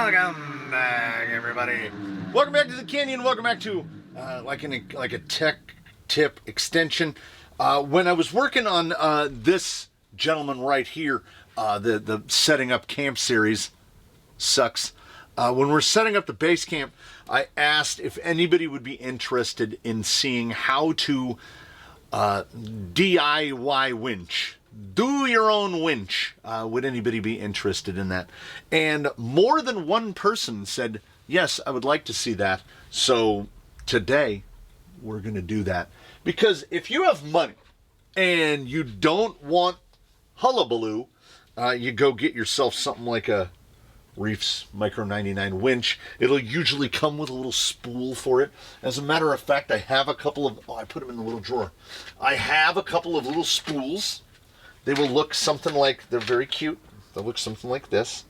Welcome back, everybody. Welcome back to the Canyon. Welcome back to like a tech tip extension. When I was working on this gentleman right here, the setting up camp series sucks. When we're setting up the base camp, I asked if anybody would be interested in seeing how to DIY winch. Do your own winch. Would anybody be interested in that? And more than one person said, yes, I would like to see that. So today we're going to do that. Because if you have money and you don't want hullabaloo, you go get yourself something like a Reef's Micro 99 winch. It'll usually come with a little spool for it. As a matter of fact, I have a couple of, I put them in the little drawer. I have a couple of little spools. They will look something like, they're very cute. They'll look something like this.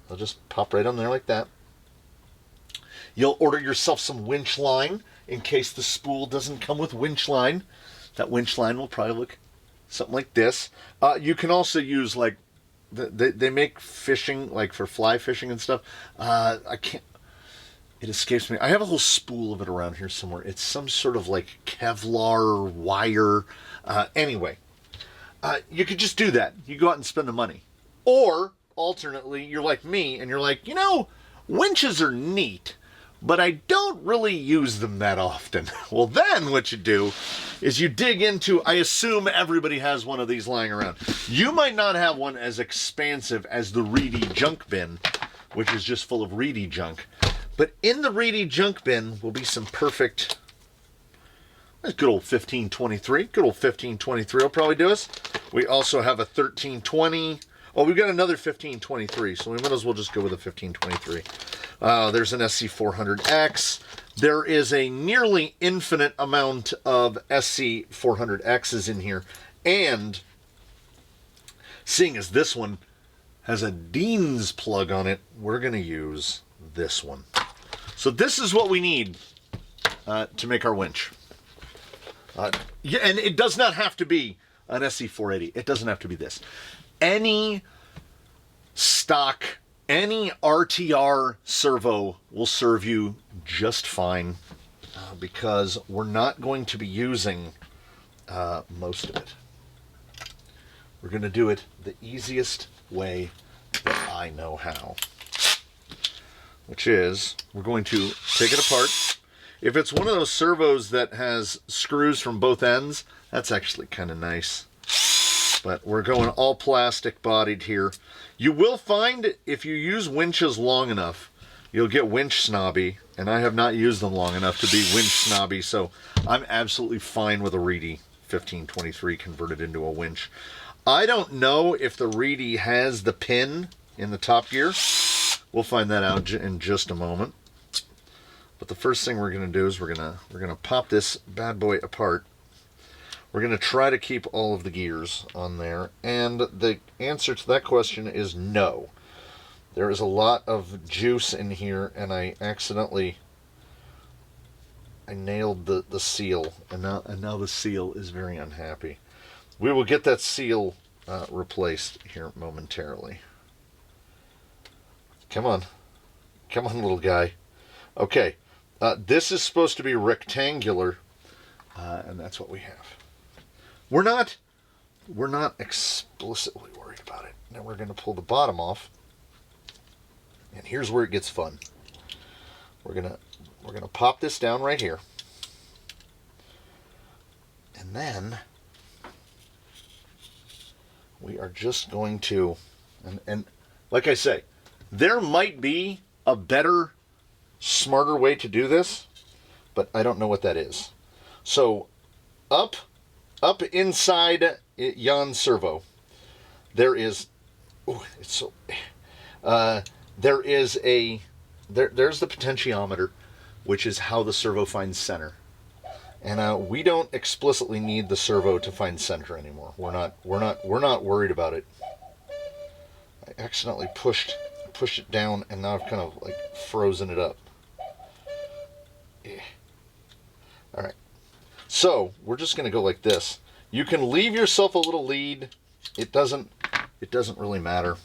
They'll just pop right on there like that. You'll order yourself some winch line in case the spool doesn't come with winch line. That winch line will probably look something like this. You can also use like, they make fishing, like for fly fishing and stuff. I can't, it escapes me. I have a little spool of it around here somewhere. It's some sort of like Kevlar wire. Anyway. You could just do that. You go out and spend the money. Or, alternately, you're like me, and you're like, you know, winches are neat, but I don't really use them that often. Well, then what you do is you dig into, I assume everybody has one of these lying around. You might not have one as expansive as the Reedy junk bin, which is just full of Reedy junk. But in the Reedy junk bin will be some perfect... That's good old 1523. Good old 1523 will probably do us. We also have a 1320. Oh, we've got another 1523, so we might as well just go with a 1523. There's an SC400X. There is a nearly infinite amount of SC400Xs in here. And seeing as this one has a Dean's plug on it, we're going to use this one. So this is what we need to make our winch. Yeah, and it does not have to be an SC480. It doesn't have to be this. Any stock, any RTR servo will serve you just fine because we're not going to be using most of it. We're going to do it the easiest way that I know how, which is we're going to take it apart. If it's one of those servos that has screws from both ends, that's actually kind of nice. But we're going all plastic bodied here. You will find if you use winches long enough, you'll get winch snobby. And I have not used them long enough to be winch snobby, so I'm absolutely fine with a Reedy 1523 converted into a winch. I don't know if the Reedy has the pin in the top gear. We'll find that out in just a moment. But the first thing we're going to do is we're going to pop this bad boy apart. We're going to try to keep all of the gears on there. And the answer to that question is no. There is a lot of juice in here, and I nailed the seal, and now the seal is very unhappy. We will get that seal replaced here momentarily. Come on. Come on, little guy. Okay. This is supposed to be rectangular, and that's what we have. We're not explicitly worried about it. Now we're going to pull the bottom off, and here's where it gets fun. We're gonna pop this down right here, and then we are just going to, and like I say, there might be a better, smarter way to do this, but I don't know what that is. So up inside yon servo, there is, oh, it's so, there's the potentiometer, which is how the servo finds center. And we don't explicitly need the servo to find center anymore. We're not worried about it. I accidentally pushed it down, and now I've kind of like frozen it up. All right, so we're just going to go like this. You can leave yourself a little lead. It doesn't really matter.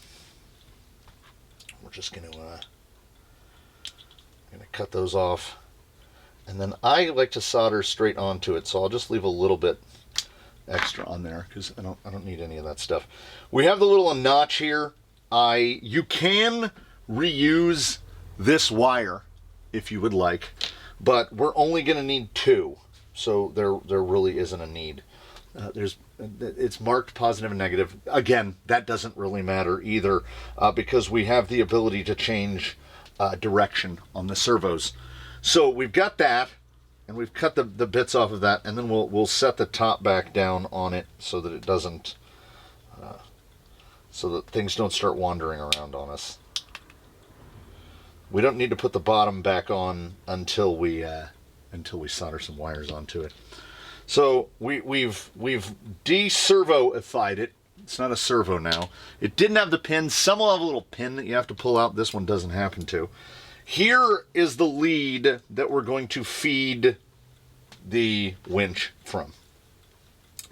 We're just going to I'm going to cut those off. And then I like to solder straight onto it, so I'll just leave a little bit extra on there because I don't need any of that stuff. We have the little notch here. You can reuse this wire if you would like, but we're only going to need 2, so there really isn't a need. It's marked positive and negative. Again, that doesn't really matter either because we have the ability to change direction on the servos. So we've got that, and we've cut the bits off of that, and then we'll set the top back down on it so that it doesn't, so that things don't start wandering around on us. We don't need to put the bottom back on until we solder some wires onto it. So we've de-servoified it. It's not a servo now. It didn't have the pin. Some will have a little pin that you have to pull out. This one doesn't happen to. Here is the lead that we're going to feed the winch from.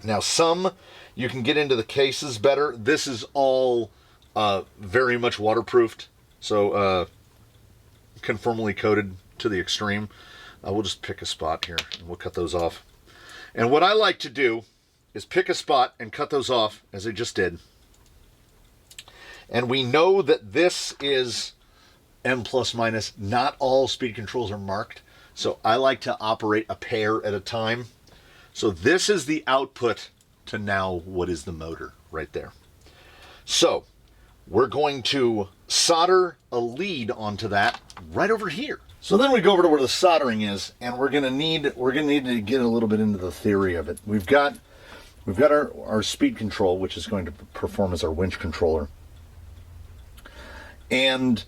Now, some you can get into the cases better. This is all very much waterproofed, so conformally coated to the extreme. We'll just pick a spot here, and we'll cut those off. And what I like to do is pick a spot and cut those off, as I just did. And we know that this is M plus minus. Not all speed controls are marked, so I like to operate a pair at a time. So this is the output to now what is the motor right there. So we're going to solder a lead onto that right over here. So then we go over to where the soldering is, and we're gonna need to get a little bit into the theory of it. We've got our speed control, which is going to perform as our winch controller, and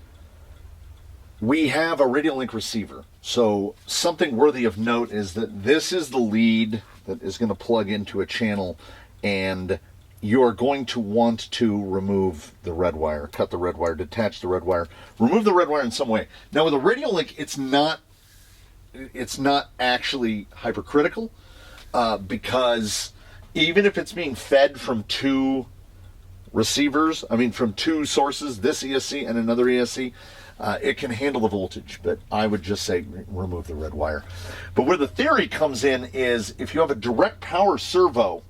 we have a radial link receiver. So something worthy of note is that this is the lead that is going to plug into a channel, and you're going to want to remove the red wire, cut the red wire, detach the red wire, remove the red wire in some way. Now with a radial link, it's not actually hypercritical because even if it's being fed from 2 receivers, from 2 sources, this ESC and another ESC, it can handle the voltage, but I would just say remove the red wire. But where the theory comes in is if you have a direct power servo,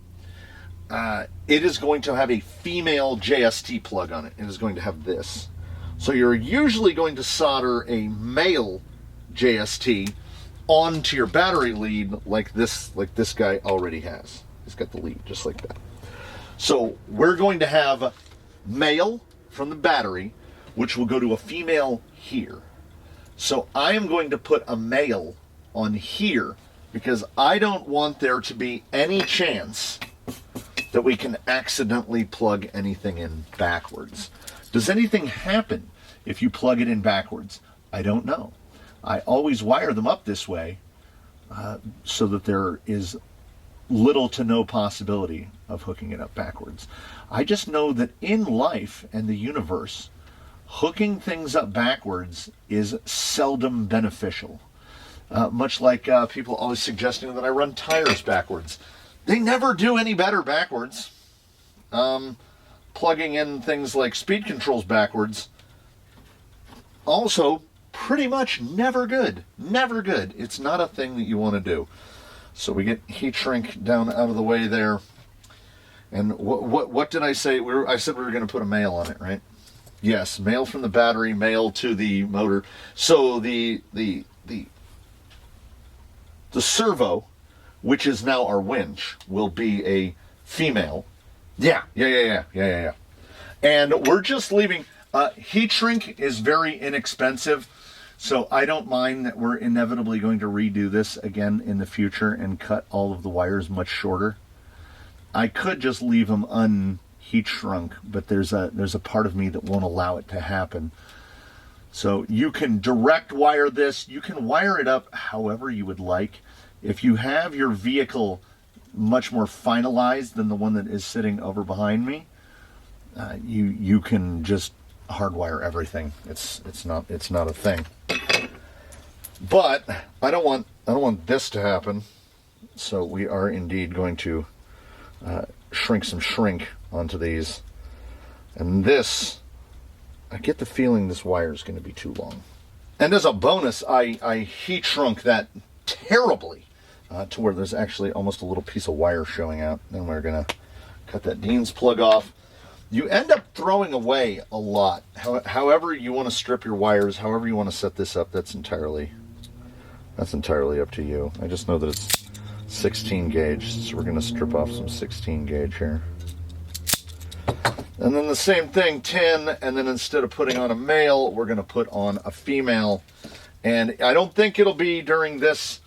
it is going to have a female JST plug on it. It is going to have this. So you're usually going to solder a male JST onto your battery lead like this guy already has. He's got the lead just like that. So we're going to have male from the battery, which will go to a female here. So I am going to put a male on here because I don't want there to be any chance that we can accidentally plug anything in backwards. Does anything happen if you plug it in backwards? I don't know. I always wire them up this way so that there is little to no possibility of hooking it up backwards. I just know that in life and the universe, hooking things up backwards is seldom beneficial. Much like people always suggesting that I run tires backwards. They never do any better backwards. Plugging in things like speed controls backwards, also pretty much never good. Never good. It's not a thing that you want to do. So we get heat shrink down out of the way there. And what did I say? I said we were going to put a male on it, right? Yes, male from the battery, male to the motor. So the servo, which is now our winch, will be a female. Yeah. And we're just leaving. Heat shrink is very inexpensive, so I don't mind that we're inevitably going to redo this again in the future and cut all of the wires much shorter. I could just leave them unheat shrunk, but there's a part of me that won't allow it to happen. So you can direct wire this. You can wire it up however you would like. If you have your vehicle much more finalized than the one that is sitting over behind me, you can just hardwire everything. It's not a thing. But I don't want this to happen. So we are indeed going to shrink some shrink onto these. And this, I get the feeling this wire is going to be too long. And as a bonus, I heat shrunk that terribly to where there's actually almost a little piece of wire showing out. And we're going to cut that Dean's plug off. You end up throwing away a lot. However you want to strip your wires, however you want to set this up, that's entirely up to you. I just know that it's 16 gauge, so we're going to strip off some 16 gauge here. And then the same thing, 10, and then instead of putting on a male, we're going to put on a female. And I don't think it'll be during this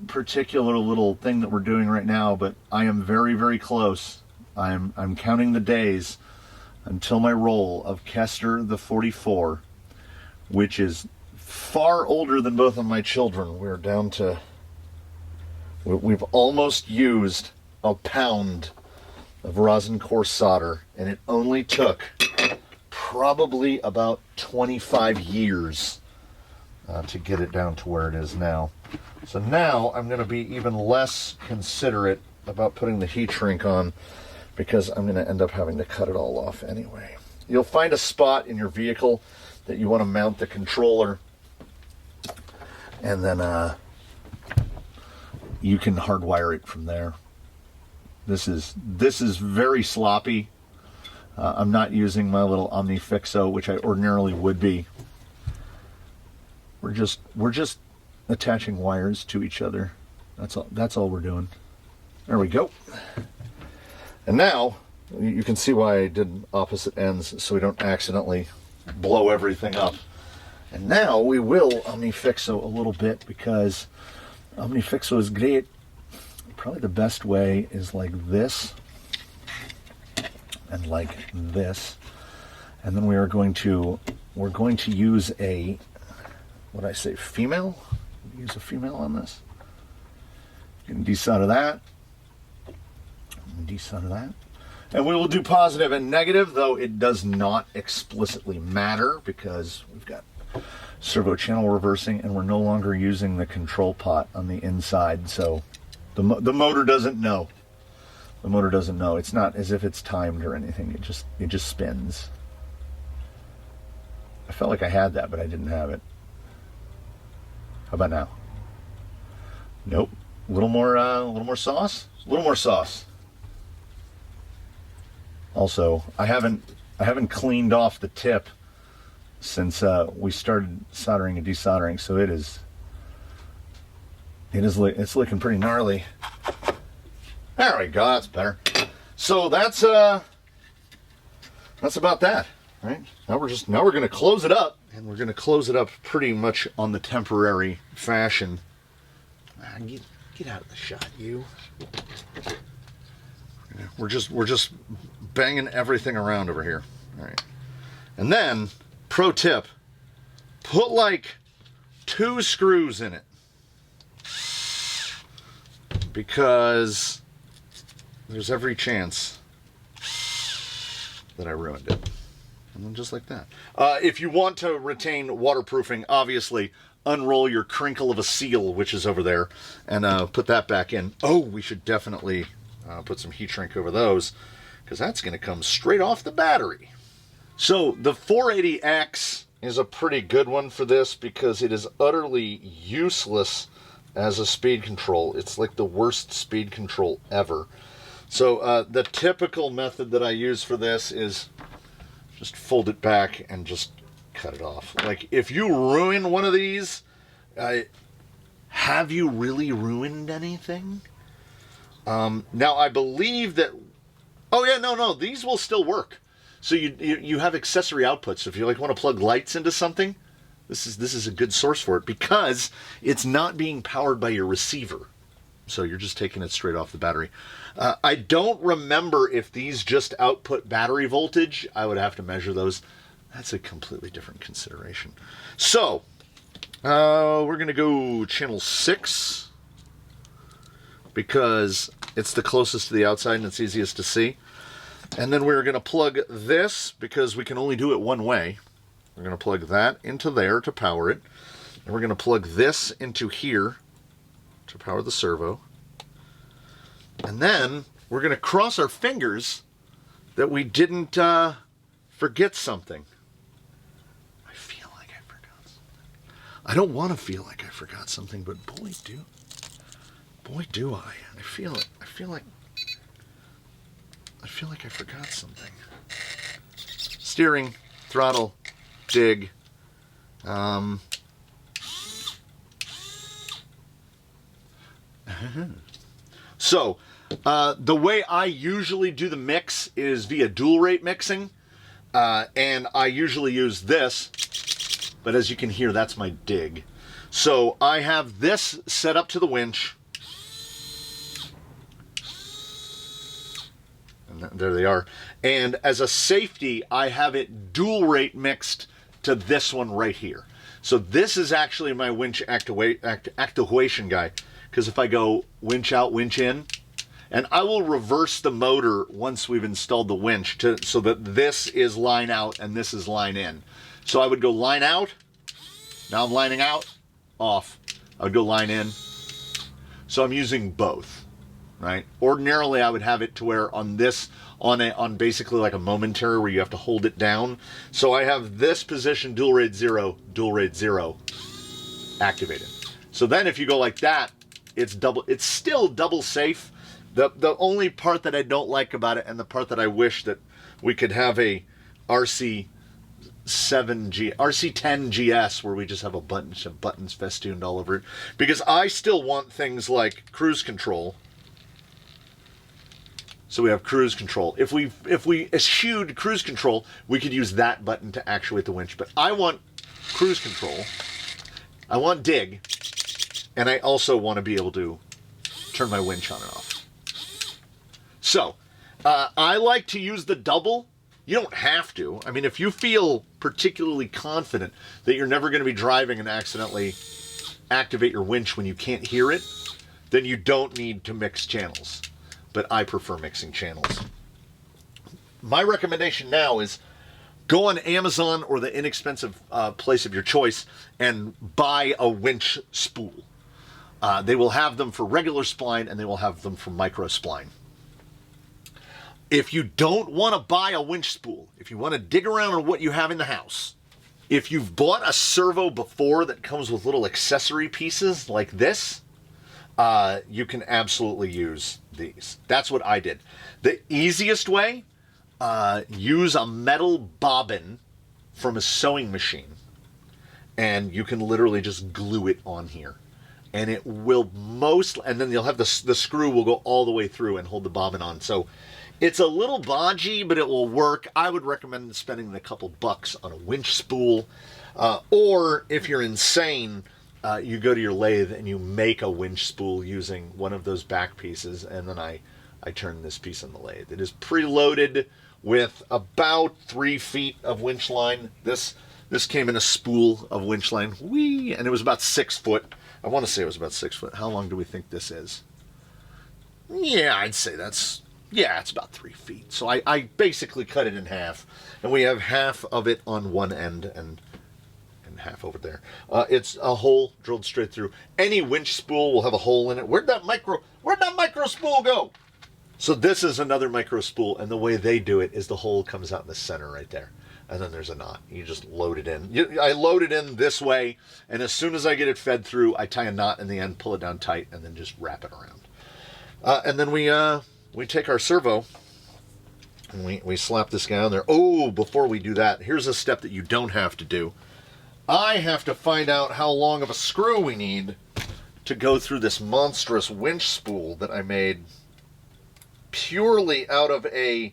particular little thing that we're doing right now, but I am very, very close. I'm counting the days until my roll of Kester the 44, which is far older than both of my children. We're down to, we've almost used a pound of rosin core solder, and it only took probably about 25 years to get it down to where it is now. So now I'm going to be even less considerate about putting the heat shrink on, because I'm going to end up having to cut it all off anyway. You'll find a spot in your vehicle that you want to mount the controller, and then you can hardwire it from there. This is very sloppy. I'm not using my little OmniFixo, which I ordinarily would be. We're just attaching wires to each other. That's all we're doing. There we go. And now you can see why I did opposite ends, so we don't accidentally blow everything up. And now we will OmniFixo a little bit, because OmniFixo is great. Probably the best way is like this and like this. And then we're going to use a, what I say, female? Use a female on this. You can desolder that. Desolder that. And we will do positive and negative, though it does not explicitly matter, because we've got servo channel reversing and we're no longer using the control pot on the inside, so the motor doesn't know. The motor doesn't know. It's not as if it's timed or anything. It just spins. I felt like I had that, but I didn't have it. How about now? Nope. A little more sauce. A little more sauce. Also, I haven't cleaned off the tip since we started soldering and desoldering, so it's looking pretty gnarly. There we go. That's better. So that's about that, right? Now we're going to close it up, and we're going to close it up pretty much on the temporary fashion. Get out of the shot, you. We're just banging everything around over here. All right. And then, pro tip, put like 2 screws in it, because there's every chance that I ruined it. And then just like that. If you want to retain waterproofing, obviously, unroll your crinkle of a seal, which is over there, and put that back in. Oh, we should definitely put some heat shrink over those, because that's going to come straight off the battery. So the 480X is a pretty good one for this, because it is utterly useless as a speed control. It's like the worst speed control ever. So the typical method that I use for this is just fold it back and just cut it off. Like, if you ruin one of these, have you really ruined anything? Now, I believe that... Oh, yeah, no, these will still work. So you have accessory outputs. So if you want to plug lights into something, this is a good source for it, because it's not being powered by your receiver. So you're just taking it straight off the battery. I don't remember if these just output battery voltage. I would have to measure those. That's a completely different consideration. So, we're going to go channel 6, because it's the closest to the outside and it's easiest to see. And then we're going to plug this, because we can only do it one way. We're going to plug that into there to power it. And we're going to plug this into here to power the servo. And then we're going to cross our fingers that we didn't forget something. I feel like I forgot something. I don't want to feel like I forgot something, but boy do I. I feel it. I feel like I forgot something. Steering, throttle, dig. So, the way I usually do the mix is via dual rate mixing, and I usually use this, but as you can hear, that's my dig. So I have this set up to the winch, and there they are, and as a safety, I have it dual rate mixed to this one right here. So this is actually my winch actuation guy, because if I go winch out, winch in, and I will reverse the motor once we've installed the winch so that this is line out and this is line in. So I would go line out, now I'm lining out, off. I would go line in. So I'm using both, right? Ordinarily I would have it to where on this, on basically like a momentary where you have to hold it down. So I have this position, dual rate 0, activated. So then if you go like that, it's still double safe. The only part that I don't like about it, and the part that I wish that we could have a RC10 GS where we just have a bunch of buttons festooned all over it, because I still want things like cruise control. So we have cruise control. If we eschewed cruise control, we could use that button to actuate the winch. But I want cruise control. I want dig, and I also want to be able to turn my winch on and off. So, I like to use the double. You don't have to. I mean, if you feel particularly confident that you're never going to be driving and accidentally activate your winch when you can't hear it, then you don't need to mix channels. But I prefer mixing channels. My recommendation now is go on Amazon or the inexpensive place of your choice and buy a winch spool. They will have them for regular spline and they will have them for micro spline. If you don't want to buy a winch spool, if you want to dig around on what you have in the house, if you've bought a servo before that comes with little accessory pieces like this, you can absolutely use these. That's what I did. The easiest way, use a metal bobbin from a sewing machine, and you can literally just glue it on here. And it will and then you'll have the screw will go all the way through and hold the bobbin on. So it's a little bodgy, but it will work. I would recommend spending a couple bucks on a winch spool. Or if you're insane, you go to your lathe and you make a winch spool using one of those back pieces, and then I turn this piece on the lathe. It is preloaded with about 3 feet of winch line. This came in a spool of winch line. Whee! And it was about 6 foot. I want to say it was about 6 foot. How long do we think this is? Yeah, I'd say it's about 3 feet. So I basically cut it in half, and we have half of it on one end and half over there. It's a hole drilled straight through. Any winch spool will have a hole in it. Where'd that micro spool go? So this is another micro spool, and the way they do it is the hole comes out in the center right there, and then there's a knot. You just load it in. I load it in this way, and as soon as I get it fed through, I tie a knot in the end, pull it down tight, and then just wrap it around. And then we take our servo and we slap this guy on there. Oh, before we do that, here's a step that you don't have to do. I have to find out how long of a screw we need to go through this monstrous winch spool that I made purely out of a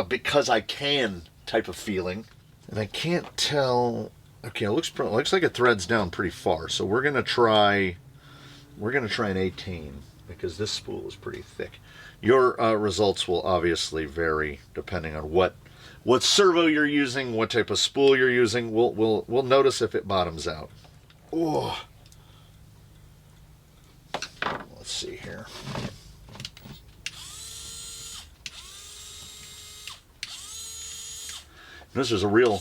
because I can type of feeling. And I can't tell. Okay, it looks like it threads down pretty far. So we're gonna try an 18 because this spool is pretty thick. Your results will obviously vary depending on what servo you're using, what type of spool you're using. We'll notice if it bottoms out. Oh, let's see here. This is a real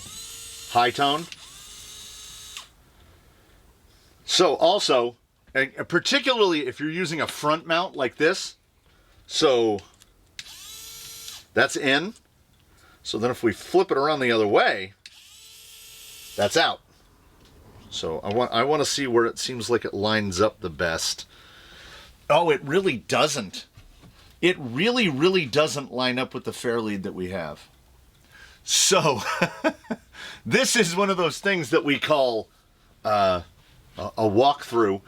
high tone. So also, particularly if you're using a front mount like this, so that's in. So then if we flip it around the other way, that's out. So I want to see where it seems like it lines up the best. Oh, it really doesn't. It really, really doesn't line up with the fair lead that we have. So, this is one of those things that we call a walkthrough,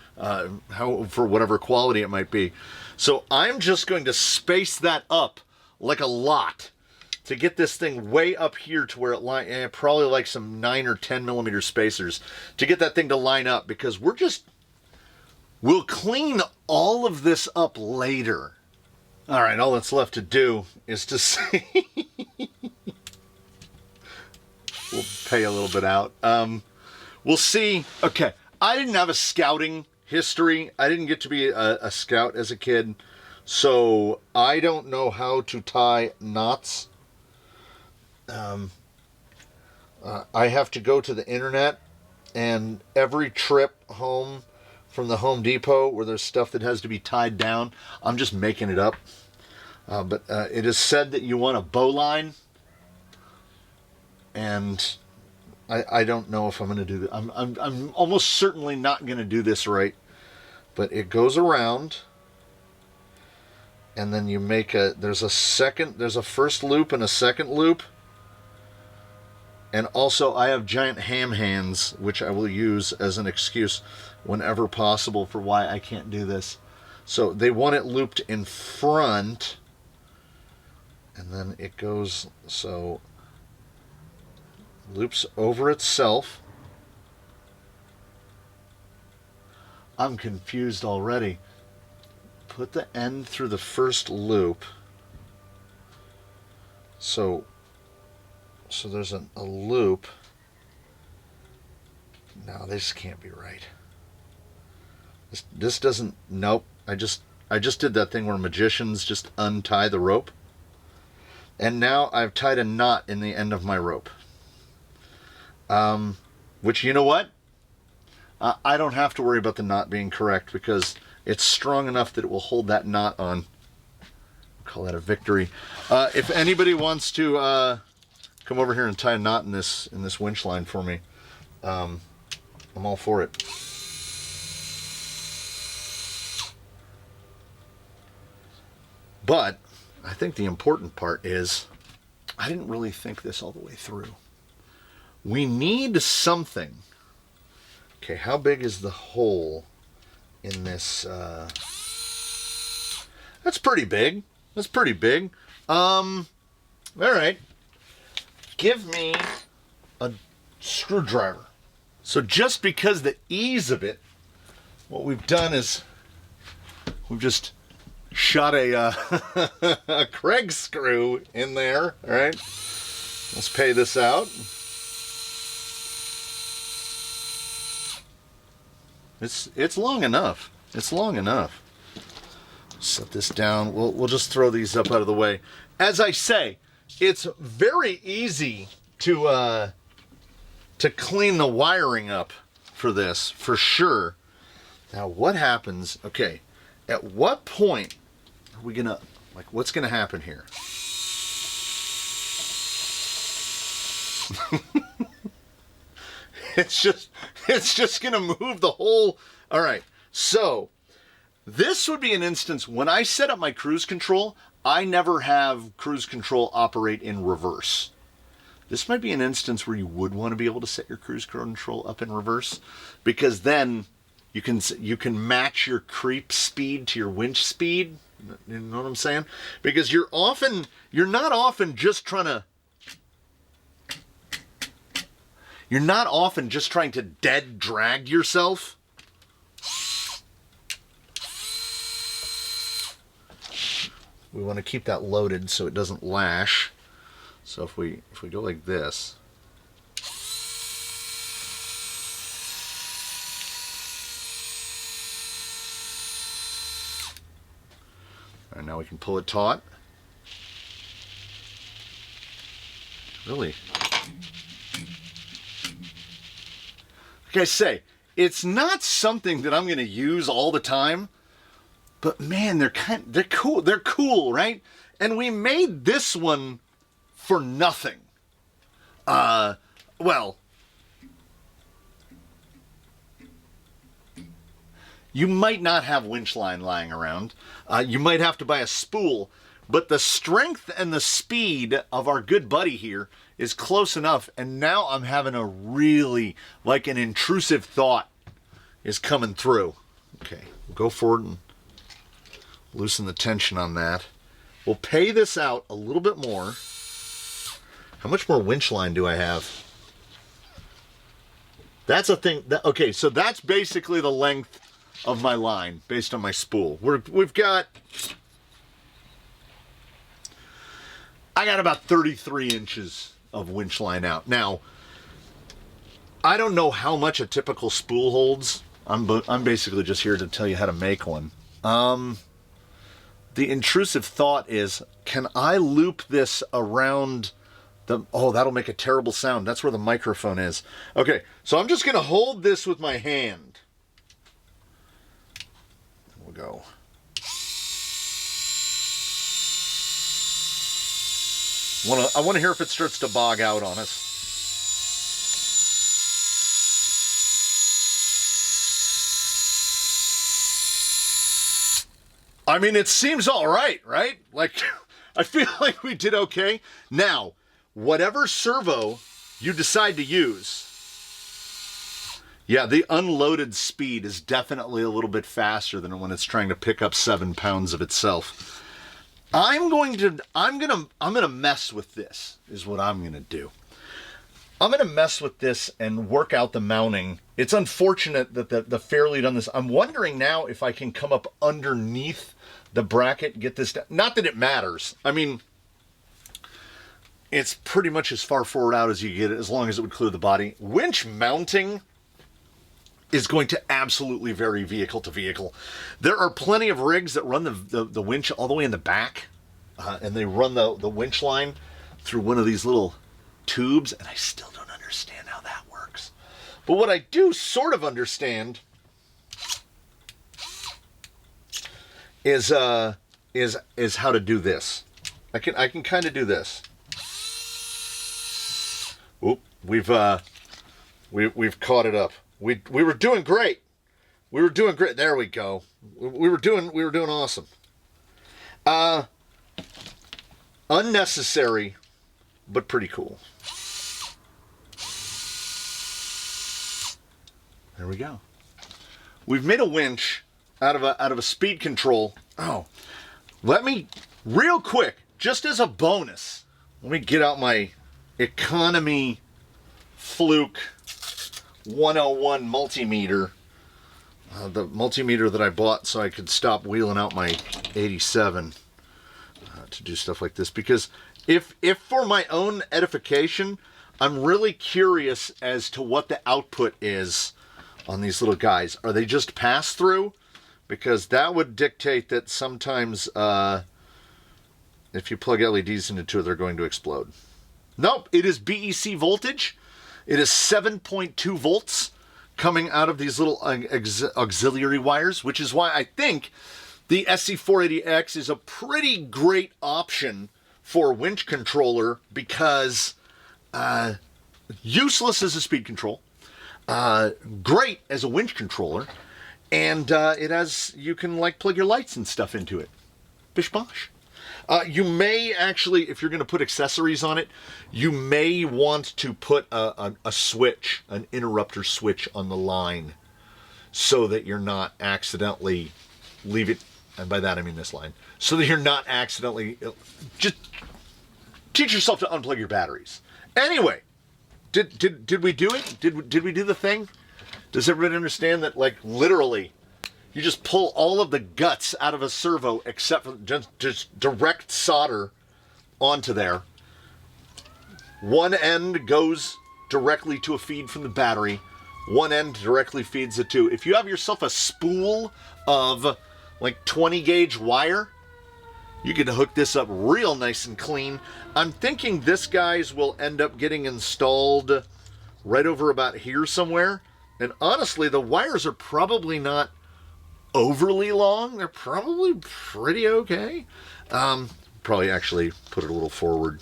for whatever quality it might be. So I'm just going to space that up like a lot to get this thing way up here to where it probably like some 9 or 10 millimeter spacers to get that thing to line up, because we'll clean all of this up later. All right, all that's left to do is to see. We'll pay a little bit out. We'll see. Okay, I didn't have a scouting history. I didn't get to be a scout as a kid, so I don't know how to tie knots. I have to go to the internet, and every trip home from the Home Depot where there's stuff that has to be tied down, I'm just making it up. But it is said that you want a bowline, and I don't know if I'm going to do that. I'm almost certainly not going to do this right. But it goes around, and then you make there's a first loop and a second loop. And also I have giant ham hands, which I will use as an excuse whenever possible for why I can't do this. So they want it looped in front, and then it goes, so loops over itself. I'm confused already. Put the end through the first loop. So there's a loop. No, this can't be right. This doesn't, nope. I just did that thing where magicians just untie the rope. And now I've tied a knot in the end of my rope. Which, you know what? I don't have to worry about the knot being correct, because it's strong enough that it will hold that knot on. I'll call that a victory. If anybody wants to come over here and tie a knot in this winch line for me, I'm all for it. But I think the important part is, I didn't really think this all the way through. We need something. Okay, how big is the hole in this? That's pretty big. That's pretty big. All right. Give me a screwdriver. So just because the ease of it, what we've done is we've just shot a Craig screw in there. All right. Let's pay this out. It's long enough. It's long enough. Set this down. We'll just throw these up out of the way. As I say, it's very easy to clean the wiring up for this, for sure. Now, what happens? Okay, at what point are we gonna, like, what's gonna happen here? It's just gonna move the whole. All right, so this would be an instance when I set up my cruise control, I never have cruise control operate in reverse. This might be an instance where you would want to be able to set your cruise control up in reverse, because then you can match your creep speed to your winch speed. You know what I'm saying? Because you're not often just trying to dead drag yourself. We want to keep that loaded so it doesn't lash. So if we go like this, and now we can pull it taut. Really, like I say, it's not something that I'm going to use all the time. But man, they're cool. They're cool, right? And we made this one for nothing. Well, you might not have winch line lying around. You might have to buy a spool, but the strength and the speed of our good buddy here is close enough. And now I'm having a really, like an intrusive thought is coming through. Okay, we'll go forward and loosen the tension on that. We'll pay this out a little bit more. How much more winch line do I have? That's a thing. Okay, so that's basically the length of my line based on my spool. We've got... I got about 33 inches of winch line out. Now, I don't know how much a typical spool holds. I'm basically just here to tell you how to make one. The intrusive thought is, can I loop this around the... Oh, that'll make a terrible sound. That's where the microphone is. Okay, so I'm just going to hold this with my hand. We'll go. I want to hear if it starts to bog out on us. I mean, it seems all right, right? Like, I feel like we did okay. Now, whatever servo you decide to use, yeah, the unloaded speed is definitely a little bit faster than when it's trying to pick up 7 pounds of itself. I'm gonna mess with this, is what I'm gonna do. I'm gonna mess with this and work out the mounting. It's unfortunate that the fairlead on this, I'm wondering now if I can come up underneath the bracket, get this down. Not that it matters. I mean, it's pretty much as far forward out as you get it, as long as it would clear the body. Winch mounting is going to absolutely vary vehicle to vehicle. There are plenty of rigs that run the winch all the way in the back, and they run the winch line through one of these little tubes, and I still don't understand how that works. But what I do sort of understand is how to do this. I can kind of do this. Oop, we've caught it up. We were doing great. We were doing great. There we go. We were doing awesome. Unnecessary, but pretty cool. There we go. We've made a winch out of a speed control. Oh, let me real quick, just as a bonus, let me get out my economy fluke 101 multimeter, the multimeter that I bought so I could stop wheeling out my 87 to do stuff like this. Because if for my own edification, I'm really curious as to what the output is on these little guys. Are they just pass through? Because that would dictate that sometimes if you plug LEDs into it, they're going to explode. Nope, it is BEC voltage. It is 7.2 volts coming out of these little auxiliary wires, which is why I think the SC480X is a pretty great option for a winch controller, because useless as a speed control, great as a winch controller, and you can like plug your lights and stuff into it. Bish bosh. You may actually, if you're going to put accessories on it, you may want to put a switch, an interrupter switch on the line, so that you're not accidentally and by that I mean this line, so that you're not accidentally, just teach yourself to unplug your batteries. Anyway, did we do it? Did we do the thing? Does everybody understand that, like, literally, you just pull all of the guts out of a servo except for just direct solder onto there. One end goes directly to a feed from the battery. One end directly feeds it to... If you have yourself a spool of like 20 gauge wire, you can hook this up real nice and clean. I'm thinking this guy's will end up getting installed right over about here somewhere. And honestly, the wires are probably not overly long. They're probably pretty okay. Probably actually put it a little forward.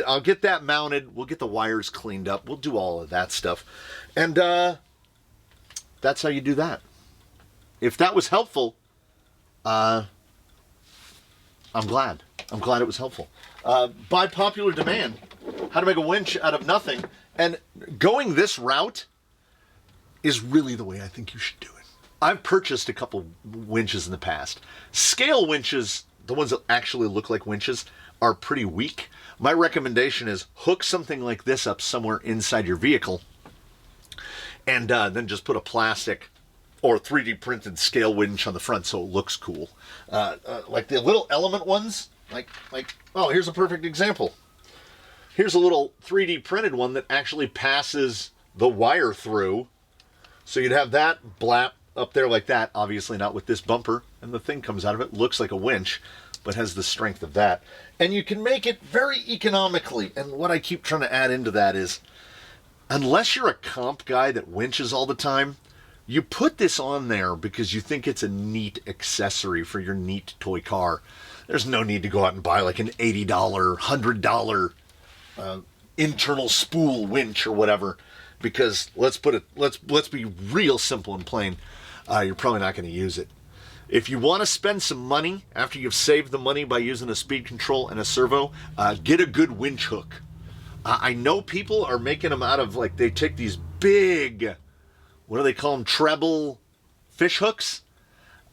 I'll get that mounted. We'll get the wires cleaned up. We'll do all of that stuff. And that's how you do that. if that was helpful, I'm glad. I'm glad it was helpful. By popular demand, how to make a winch out of nothing. And going this route is really the way I think you should do it. I've purchased a couple winches in the past. Scale winches, the ones that actually look like winches, are pretty weak. My recommendation is hook something like this up somewhere inside your vehicle and then just put a plastic or 3D printed scale winch on the front so it looks cool. Like the little element ones, oh, here's a perfect example. Here's a little 3D printed one that actually passes the wire through. So you'd have that blap up there like that, obviously not with this bumper, and the thing comes out of it, looks like a winch, but has the strength of that. And you can make it very economically. And what I keep trying to add into that is, unless you're a comp guy that winches all the time, you put this on there because you think it's a neat accessory for your neat toy car. There's no need to go out and buy like an $80, $100 internal spool winch or whatever, because let's be real simple and plain. You're probably not going to use it. If you want to spend some money after you've saved the money by using a speed control and a servo, get a good winch hook. I know people are making them out of, like, they take these big, what do they call them, treble fish hooks.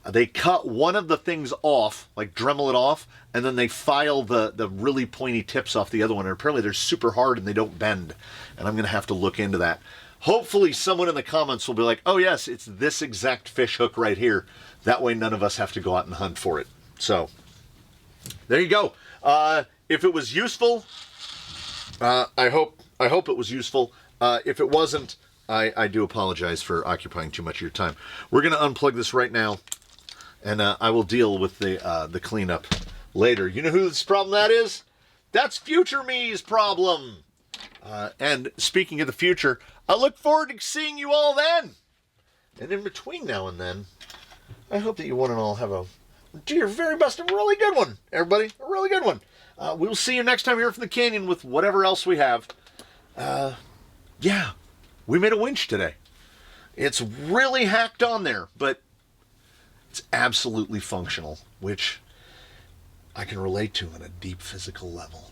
They cut one of the things off, like Dremel it off, and then they file the really pointy tips off the other one. And apparently they're super hard and they don't bend. And I'm going to have to look into that. Hopefully someone in the comments will be like, oh yes, it's this exact fish hook right here. That way none of us have to go out and hunt for it. So, there you go. If it was useful, I hope it was useful. If it wasn't, I do apologize for occupying too much of your time. We're going to unplug this right now, and I will deal with the cleanup later. You know whose problem that is? That's future me's problem. And speaking of the future, I look forward to seeing you all then. And in between now and then, I hope that you one and all have do your very best, a really good one, everybody, a really good one. We'll see you next time here from the canyon with whatever else we have. Yeah, we made a winch today. It's really hacked on there, but it's absolutely functional, which I can relate to on a deep physical level.